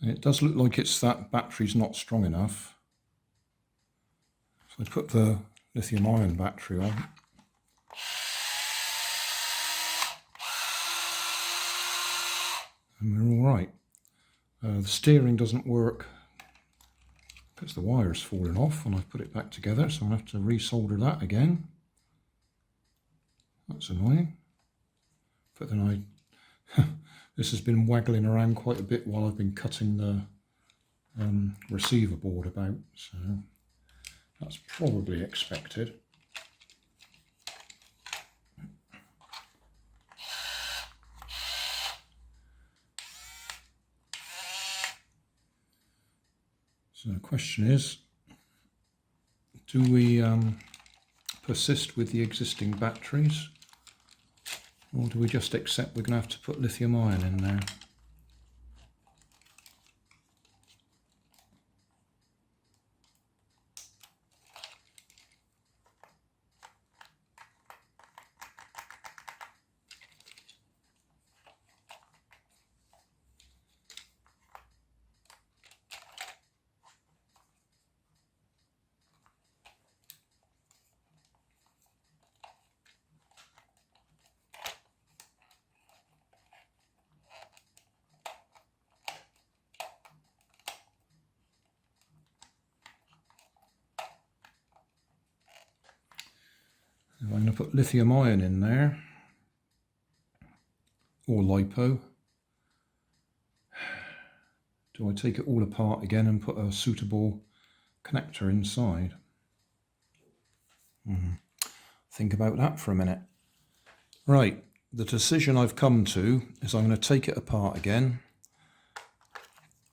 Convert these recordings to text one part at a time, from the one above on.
It does look like that battery's not strong enough. So I put the lithium ion battery on. And we're all right. The steering doesn't work because the wire's fallen off and I've put it back together, so I'm going to have to resolder that again. That's annoying. But then this has been waggling around quite a bit while I've been cutting the receiver board about, so that's probably expected. So the question is, do we persist with the existing batteries, or do we just accept we're going to have to put lithium ion in there? I'm going to put lithium ion in there, or LiPo. Do I take it all apart again and put a suitable connector inside? Think about that for a minute. Right, the decision I've come to is I'm going to take it apart again.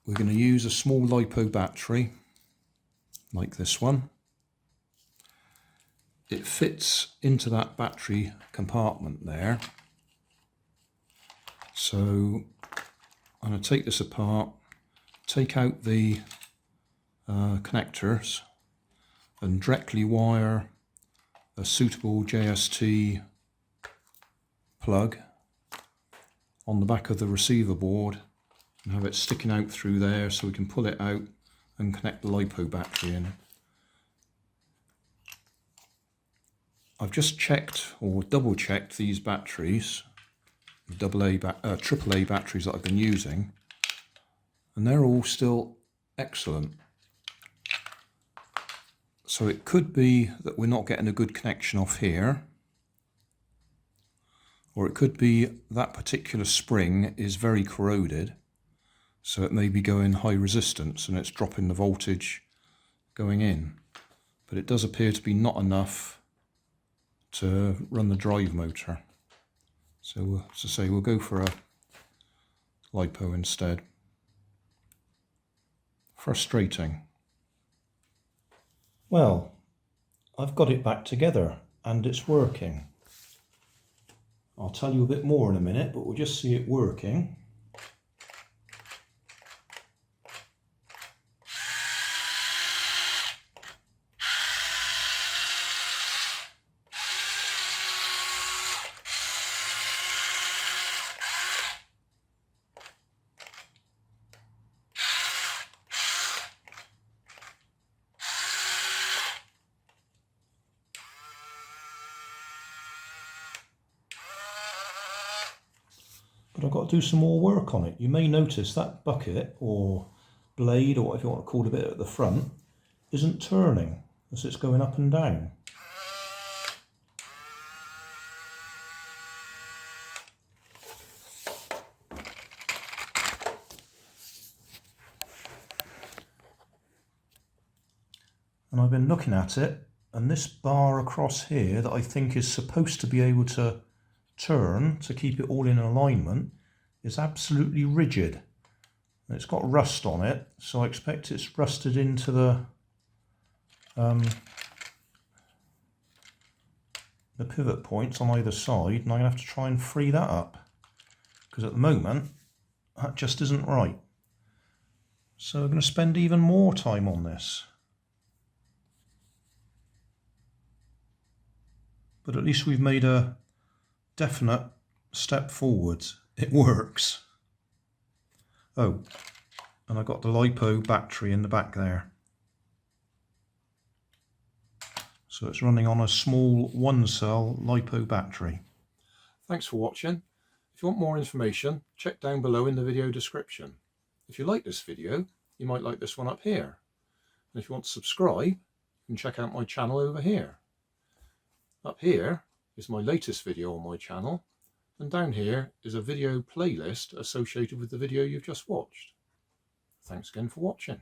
We're going to use a small LiPo battery, like this one. It fits into that battery compartment there. So I'm going to take this apart, take out the connectors and directly wire a suitable JST plug on the back of the receiver board and have it sticking out through there so we can pull it out and connect the LiPo battery in. I've just checked or double checked these batteries, AAA batteries that I've been using, and they're all still excellent. So it could be that we're not getting a good connection off here, or it could be that particular spring is very corroded, so it may be going high resistance and it's dropping the voltage going in. But it does appear to be not enough to run the drive motor. So as I say, we'll go for a LiPo instead. Frustrating. Well, I've got it back together and it's working. I'll tell you a bit more in a minute, but we'll just see it working. But I've got to do some more work on it. You may notice that bucket or blade, or whatever you want to call it, a bit at the front, isn't turning as it's going up and down. And I've been looking at it, and this bar across here that I think is supposed to be able to turn to keep it all in alignment is absolutely rigid. And it's got rust on it, so I expect it's rusted into the pivot points on either side, and I'm going to have to try and free that up, because at the moment that just isn't right. So I'm going to spend even more time on this. But at least we've made a definite step forwards. It works. Oh, and I've got the LiPo battery in the back there. So it's running on a small 1-cell LiPo battery. Thanks for watching. If you want more information, check down below in the video description. If you like this video, you might like this one up here. And if you want to subscribe, you can check out my channel over here. Up here is my latest video on my channel, and down here is a video playlist associated with the video you've just watched. Thanks again for watching.